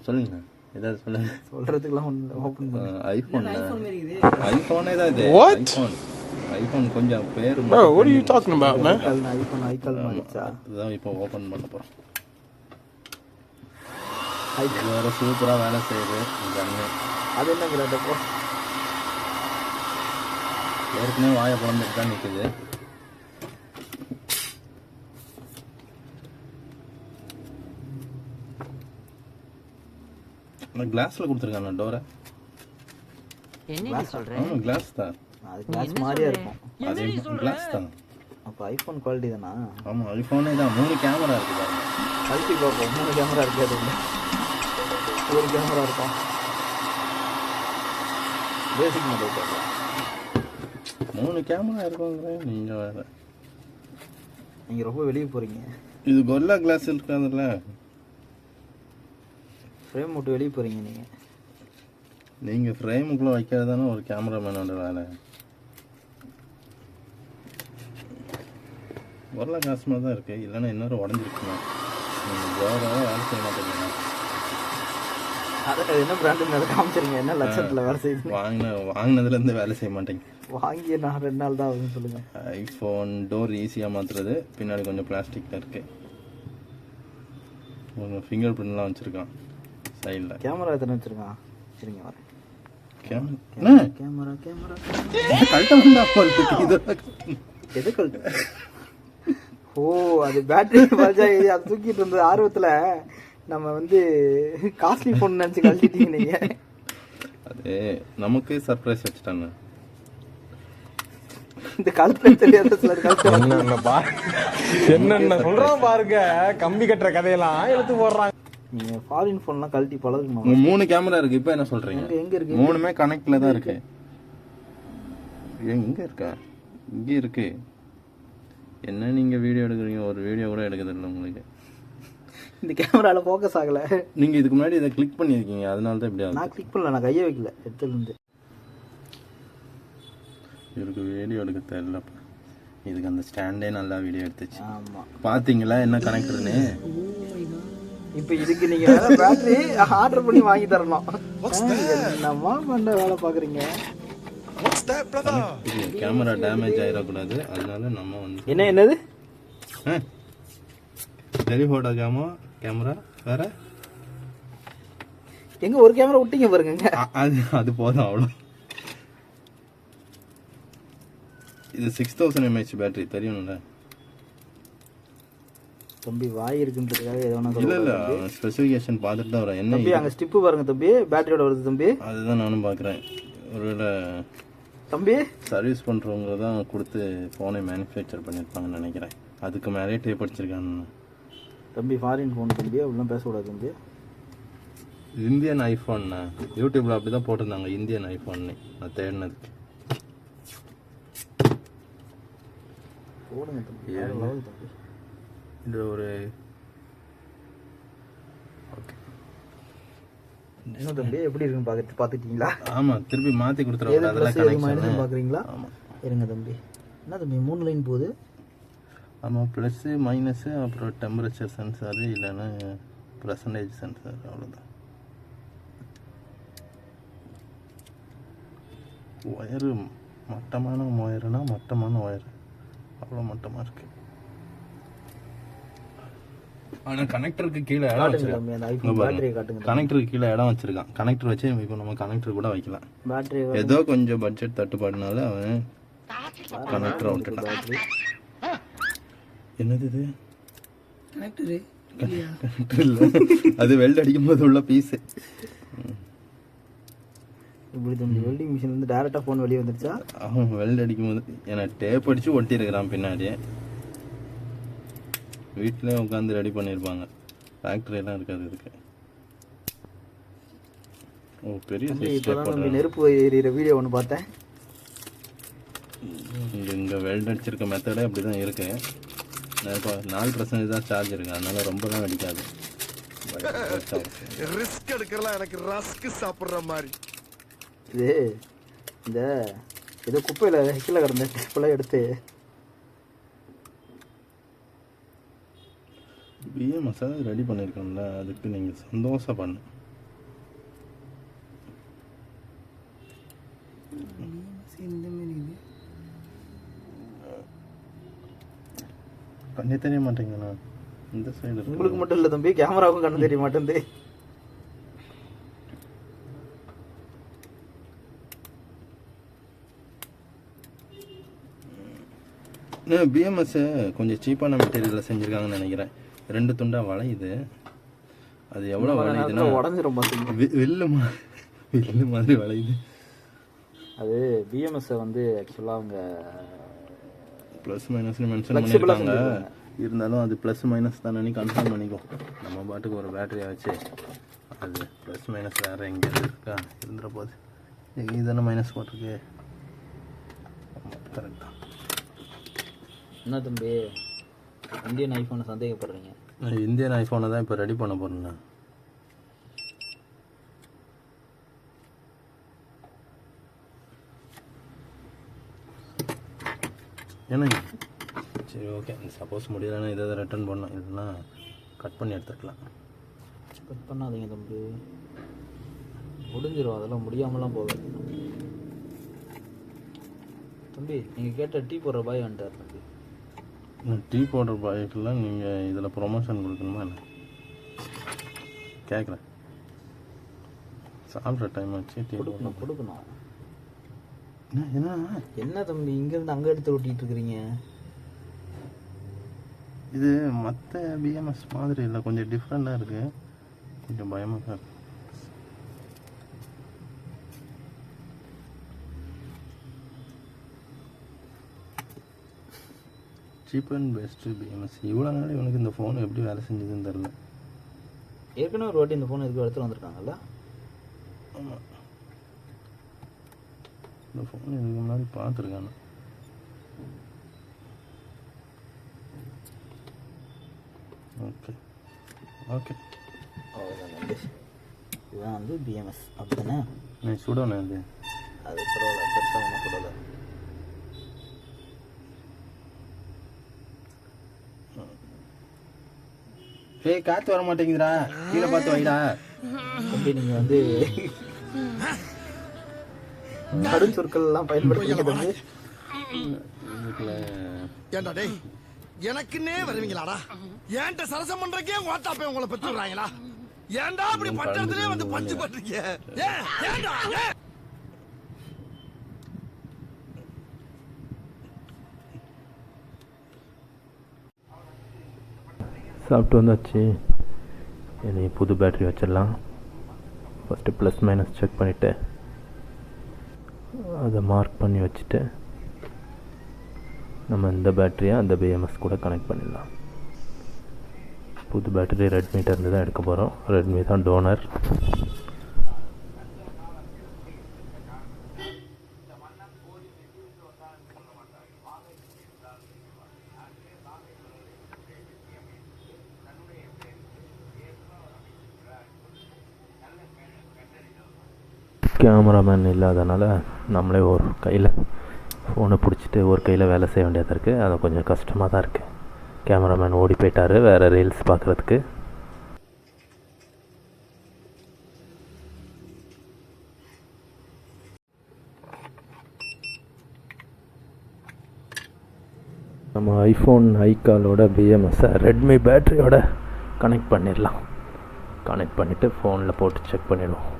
சொல்லுங்க ஏதாவது சொல்லுங்க. சொல்றதுக்குலாம் ஒன்று ஓப்பன் பண்ணி ஐஃபோனே தான் இது. ஐஃபோன் கொஞ்சம் பேர். Bro, what are you talking about, man? ஐகால் மாறிச்சா? அதுதான் இப்போ ஓப்பன் பண்ண போகிறோம். இது வேறு சூப்பராக வேலை செய்யுது கண்ணு. அது என்னங்கிறப்போ ஏற்கனவே வாயை பிளந்துட்டு தான் நிற்குது. ஆனால் கிளாஸில் கொடுத்துருக்காங்க டோரை. ஆமாம் கிளாஸ் தான். அது கிளாஸ் மாதிரியா இருக்கும். அது கிளாஸ் தான். அப்போ ஐஃபோன் குவாலிட்டி தானா? ஆமாம் ஐஃபோனே தான். 3 கேமரா இருக்குது பாருங்க. கழிச்சு பார்ப்போம். 3 கேமரா இருக்காது, ஒரு கேமரா இருக்கும். பேசிக் மாடல் 3 கேமரா இருக்குங்கிற நீங்கள் வேறு. நீங்கள் ரொம்ப வெளியே போகிறீங்க. இது கொல்லா கிளாஸ் இருக்காதுல்ல, ஃப்ரேம் விட்டு வெளியே போகிறீங்க நீங்கள். நீங்கள் ஃப்ரேமுக்குள்ளே வைக்கிறது தானே ஒரு கேமராமேனோட வேலை. கொல்லா கிளாஸ் மாதிரி தான் இருக்குது. இல்லைன்னா இன்னொரு உடஞ்சிருக்குண்ணா. நீங்கள் ஜோராக வேலை செய்ய மாட்டேங்க. அது என்ன பிராண்டுன்னு அதை காமிச்சிருங்க. என்ன லட்சத்தில் வேலை செய்யுது? வாங்கினதுலேருந்து வேலை செய்ய மாட்டேங்க. வாங்கி நான் 2 நாள் தான் ஆகுதுன்னு சொல்லுங்கள். ஐஃபோன் டோர் ஈஸியாக மாற்றுறது. பின்னாடி கொஞ்சம் பிளாஸ்டிக்கில் இருக்குது. கொஞ்சம் ஃபிங்கர் பிரிண்ட்லாம் வச்சுருக்கான் சைடில். கேமரா எத்தனை வச்சுருக்கான்? சரிங்க வரேன். கேமரா எது கழட்டு? ஓ, அது பேட்டரி பல்ஜா அதை தூக்கிட்டு இருந்தது ஆர்வத்தில் நம்ம வந்து காஸ்ட்லி ஃபோன் நினச்சி கழட்டிட்டீங்க நீங்கள். அது நமக்கு சர்ப்ரைஸ் வச்சுட்டாங்க. இந்த கழுத்துல தெரியாத சிலர் கழுத்து என்னென்ன சொல்றோம் பாருங்க. கம்பி கட்டுற கதையெல்லாம் எடுத்து போடுறாங்க. நீங்க ஃபாரின் ஃபோன்லாம் கழட்டி பழகணும். 3 கேமரா இருக்கு. இப்போ என்ன சொல்றீங்க? எங்க இருக்கு? 3மே கனெக்ட்ல தான் இருக்கு. எங்க இருக்கா? இங்க இருக்கு. என்ன நீங்க வீடியோ எடுக்கிறீங்க? ஒரு வீடியோ கூட எடுக்கிறது இல்லை உங்களுக்கு. இந்த கேமரால ஃபோக்கஸ் ஆகல. நீங்க இதுக்கு முன்னாடி இதை கிளிக் பண்ணிருக்கீங்க, அதனால தான் இப்படி ஆகுது. நான் கிளிக் பண்ணல, நான் கையை வைக்கல எடுத்துல இருந்து. இவருக்கு வீடியோ எடுக்க தெரியலப்பா. இதுக்கு அந்த ஸ்டாண்டே நல்லா வீடியோ எடுத்துச்சு. ஆமா, பாத்தீங்களா என்ன கனெக்டர்னு? இப்போ இதுக்கு நீங்க வேற பேட்டரி ஆர்டர் பண்ணி வாங்கி தரணும். என்னமா பண்ண வேலை பாக்குறீங்க? கேமரா டேமேஜ் ஆயிடக்கூடாது, அதனால நம்ம வந்து என்னது டெலிஃபோட்டோ கேமரா வேற எங்க ஒரு கேமரா விட்டீங்க பாருங்க. அது போதும், அவ்வளோ. இது 6000 mAh பேட்டரி தெரியும்ல தம்பி. வாய் இருக்குன்றதுக்காக எது வேணா இல்ல இல்ல, ஸ்பெசிஃபிகேஷன் பார்த்துட்டு தான் வரேன். என்ன தம்பி அங்க ஸ்டிப் பாருங்க தம்பி, பேட்டரியோட வருது தம்பி. அதுதான் நானும் பார்க்குறேன். ஒருவேளை தம்பி சர்வீஸ் பண்ணுறவங்க தான் கொடுத்து ஃபோனை மேனுஃபேக்சர் பண்ணியிருப்பாங்கன்னு நினைக்கிறேன். அதுக்கு மேலே டேப் அடிச்சிருக்காங்க தம்பி. ஃபாரின் ஃபோன் தம்பி, அப்படிலாம் பேசக்கூடாது தம்பி. இந்தியன் ஐஃபோன்னா யூடியூப்ல அப்படி தான் போட்டிருந்தாங்க, இந்தியன் ஐஃபோன்னு. நான் தேடினதுக்கு போடுங்க தம்பி. இது ஒரு ஓகே. என்ன தம்பி எப்படி இருக்குன்னு பார்த்துட்டீங்களா? ஆமாம், திருப்பி மாற்றி கொடுத்துருவாங்க. அதெல்லாம் கனெக்ஷன் பார்க்குறீங்களா? ஆமாம் இருங்க தம்பி. என்ன தம்பி 3 லைன் போகுது? ஆமாம், ப்ளஸ்ஸு மைனஸு, அப்புறம் டெம்பரேச்சர் சென்சாரு, இல்லைன்னா பர்சன்டேஜ் சென்சார், அவ்வளோதான். ஒயரு மட்டமான ஒயருனா மட்டமான ஒயரு, அவ்வளோ மட்டமாக இருக்குது. ஆனால் கனெக்டருக்கு கீழே இடம் வச்சிருக்கான். கனெக்டருக்கு கீழே இடம் வச்சிருக்கான். கனெக்டர் வச்சு இப்போ நம்ம கனெக்டர் கூட வைக்கலாம். பேட்டரி ஏதோ கொஞ்சம் பட்ஜெட் தட்டுப்பாடுனால அவன் கனெக்டரை விட்டுட்டான். என்னது இது? கனெக்டர் இல்லை, அது வெல்ட் அடிக்கும் போது உள்ள பீஸு. இப்படி தம்பி வெல்டிங் மிஷின் வந்து டேரெக்டாக ஃபோன் வெளியே வந்துருச்சா? அவன் வெல்ட் அடிக்கும் போது ஏன்னா டேப் அடித்து ஒட்டியிருக்கிறான் பின்னாடியே. வீட்டிலே உட்காந்து ரெடி பண்ணியிருப்பாங்க. ஃபேக்ட்ரியெல்லாம் இருக்காது இதுக்கு. ஓ பெரிய நெருப்பு எரியிற வீடியோ ஒன்று பார்த்தேன். இங்கே வெல்ட் அடிச்சிருக்க மெத்தடே அப்படி தான் இருக்கு. இப்போ 4% தான் சார்ஜ் இருக்கு, அதனால ரொம்பலாம் அடிக்காது. ரிஸ்க் எடுக்கலாம், எனக்கு ரஸ்க் சாப்பிட்ற மாதிரி. இது இந்த ஏதோ குப்பையில் கீழே கிடந்த டேப்பெல்லாம் எடுத்து பிஎம்எஸ் ரெடி பண்ணியிருக்கோம்ல, அதுக்கு நீங்கள் சந்தோஷம் பண்ணு. கண்ணே தெரிய மாட்டேங்கண்ணா, இந்த சைடு உங்களுக்கு மட்டும் இல்லை தம்பி, கேமராவுக்கும் கண்ணு தெரிய மாட்டேங்குது. பிஎம்எஸ் கொஞ்சம் சீப்பான மெட்டீரியலில் செஞ்சுருக்காங்கன்னு நினைக்கிறேன். 2 துண்டா வளையுது. அது எவ்வளோ வளையுதுன்னா உடஞ்சிரும் வில்லு மாதிரி வளையுது. அது பிஎம்எஸ் வந்து ஆக்சுவலாக அவங்க ப்ளஸ் மைனஸ்னு மென்ஷன் பண்ணியிருக்காங்க. இருந்தாலும் அது ப்ளஸ் மைனஸ் தானே கன்ஃபார்ம் பண்ணிக்கோ. நம்ம பாட்டுக்கு ஒரு பேட்டரியை வச்சு அது ப்ளஸ் மைனஸ் வேறு எங்கே இருக்கா இருந்துற போது இதுதானே மைனஸ் போட்டிருக்கு. கரெக்ட் தான். என்ன தம்பி இந்தியன் ஐஃபோனை சந்தேகப்படுறீங்க? இந்தியன் ஐஃபோனை தான் இப்போ ரெடி பண்ண போகிறேண்ணா. ஏன்னா சரி ஓகே, சப்போஸ் முடியலைன்னா இதை ரிட்டர்ன் பண்ணோம், இல்லைன்னா கட் பண்ணி எடுத்துக்கலாம். கட் பண்ணாதீங்க தம்பி, முடிஞ்சிடும். அதெல்லாம் முடியாமலாம் போகாது தம்பி. நீங்கள் கேட்ட டீ போடுற பாய் வந்துட்டார் தம்பி. டீ பவுடர் பாய்க்கெல்லாம் நீங்கள் இதில் ப்ரொமோஷன் கொடுக்கணுமா என்ன? கேட்குறேன். சாப்பிட்ற டைம் வச்சு டீ கொடுக்கணும். என்ன என்ன தம்பி இங்கேருந்து அங்கே எடுத்து ஓட்டிகிட்டு இருக்கிறீங்க? இது மற்ற பிஎம்எஸ் மாதிரி இல்லை, கொஞ்சம் டிஃப்ரெண்ட்டாக இருக்குது. கொஞ்சம் பயமாக தான் இருக்குது. Cheap and best BMS. இவ்வளோ நாள் இவனுக்கு இந்த ஃபோன் எப்படி வேலை செஞ்சதுன்னு தெரில. ஏற்கனவே ஒரு வாட்டி இந்த ஃபோன் எதுக்கு எடுத்துகிட்டு வந்திருக்காங்கல்ல? ஆமாம், இந்த ஃபோன் இதுக்கு முன்னாடி பார்த்துருக்கானு. ஓகே ஓகே, இதுதான் வந்து பிஎம்எஸ் அப்படி தானே? நீ சுடணும் இது. அது பரவாயில்ல, பெருசாக ஒன்றும் சுடலை. ஏய் காற்று வர மாட்டேங்குதுடா, கீழே பார்த்து வைடா. தம்பி நீங்கள் வந்து கடும் சொற்கள் எல்லாம் பயன்படுத்துறீங்க தம்பி. ஏண்டா டேய், எனக்குன்னே வருவீங்களாடா? ஏன்ட்ட சரசம் பண்றக்கே ஓட்டாப்பே உங்களை பெற்றுறாங்களா? ஏன்டா அப்படி பட்டத்திலே வந்து பஞ்சு பண்றீங்க? ஏன்டா சாப்பிட்டு வந்தாச்சு. இனி புது பேட்ரி வச்சிடலாம். ஃபஸ்ட்டு ப்ளஸ் மைனஸ் செக் பண்ணிவிட்டு அதை மார்க் பண்ணி வச்சுட்டு நம்ம இந்த பேட்டரியை அந்த பிஎம்எஸ் கூட கனெக்ட் பண்ணிடலாம். புது பேட்டரி ரெட்மிட்ட இருந்து தான் எடுக்க போகிறோம். ரெட்மி தான் டோனர். கேமராமேன் இல்லாதனால நம்மளே ஒரு கையில் ஃபோனை பிடிச்சிட்டு ஒரு கையில் வேலை செய்ய வேண்டியதாக இருக்குது. அது கொஞ்சம் கஷ்டமாக தான் இருக்குது. கேமராமேன் ஓடி போயிட்டார் வேறு ரீல்ஸ் பார்க்குறதுக்கு. நம்ம ஐஃபோன் ஐகாலோட பிஎம்எஸ்ஸை ரெட்மி பேட்டரியோட கனெக்ட் பண்ணிடலாம். கனெக்ட் பண்ணிவிட்டு ஃபோனில் போட்டு செக் பண்ணிடுவோம்.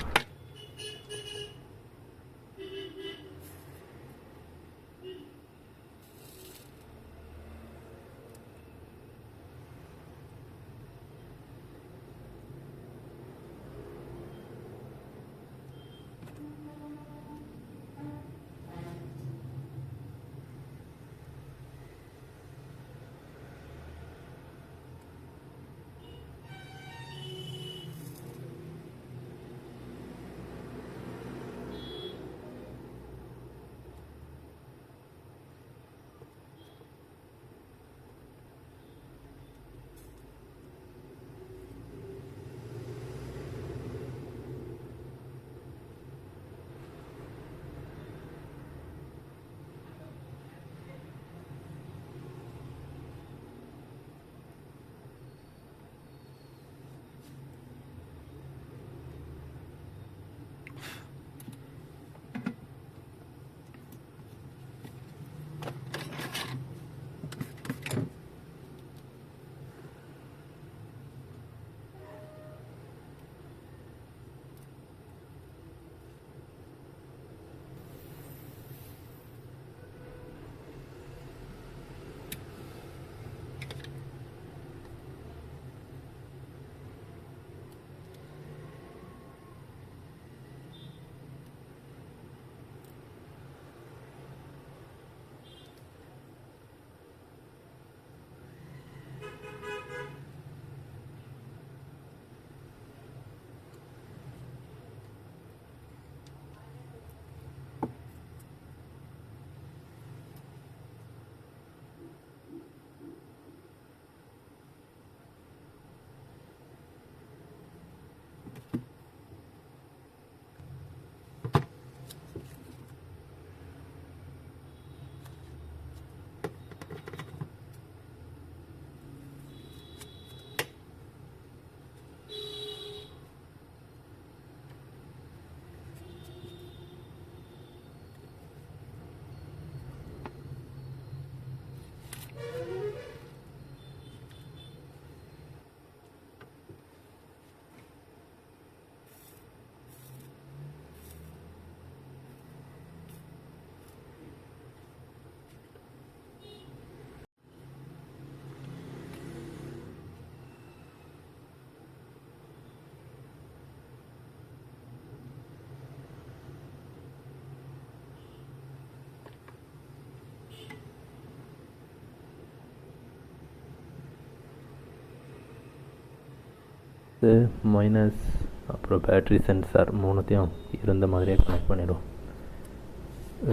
ப்ளஸ்ஸு மைனஸ் அப்புறம் பேட்ரி சென்சார் மூணுத்தையும் இருந்த மாதிரியே கனெக்ட் பண்ணிடுவோம்.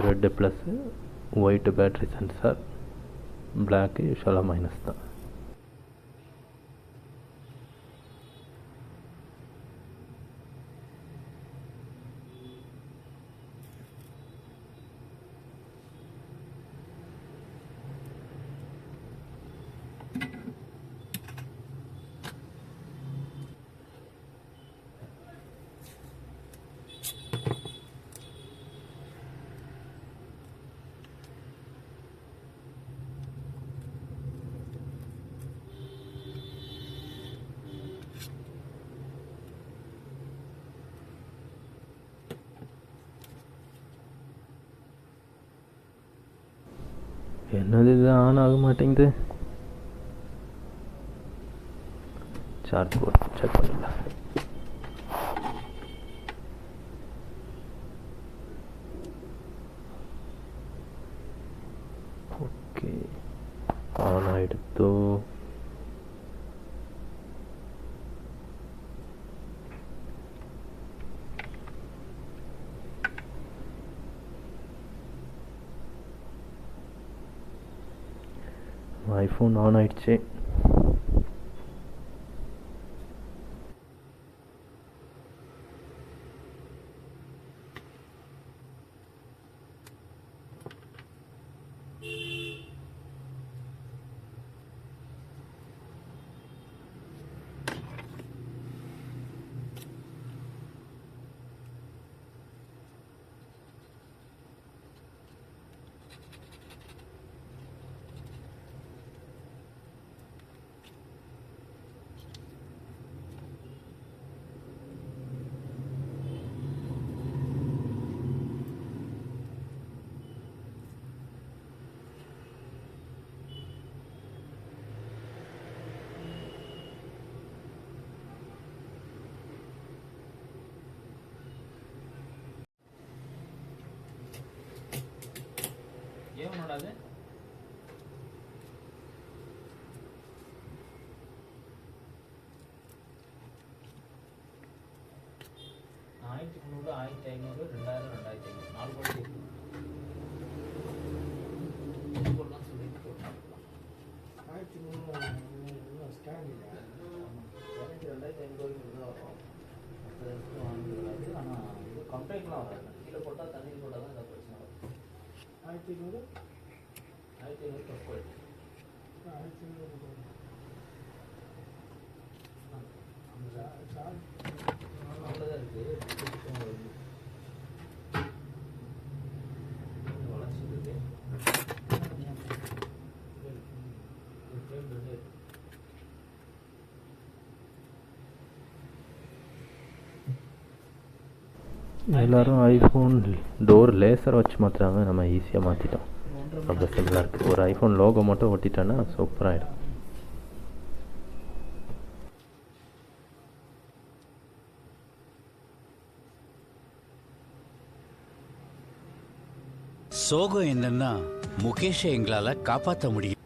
Red plus, white battery sensor, black யூஸ்வலாக மைனஸ் தான். என்னது இது ஆன் ஆக மாட்டேங்குது? சார்ஜ் போர்ட் செக் பண்ணிடலாம். ஓகே, ஆன் ஆகிடுத்தோ. ஐஃபோன் ஆன் ஆயிடுச்சு. ఏమన్నాడు? ஆயிரத்தி 300, 1500, 2000, 2500 4 கோடி போடலாம் சொல்லிட்டு போட்டாங்க. 1300 ஸ்கேன் இல்லை, 2500 வரும். வாங்குறது ஆனால் இது கம்ப்ளைண்ட்லாம் வராது. கீழே போட்டால் தண்ணி போட்டால் தான் ஏதாவது பிரச்சனை வரும். 1500 கப் போயிட்டு 1500 அவ்வளோதான் இருக்குது. வளர்ச்சிருக்கு எல்லோரும் ஐஃபோன் டோர் லேசர் வச்சு மாற்றுறாங்க, நம்ம ஈஸியாக மாற்றிட்டோம். ரொம்ப சிம்பிளாக இருக்குது. ஒரு ஐஃபோன் லோகோ மட்டும் ஒட்டிட்டோன்னா சூப்பராகிடும். சோகம் என்னன்னா முகேஷை எங்களால் காப்பாற்ற முடியும்.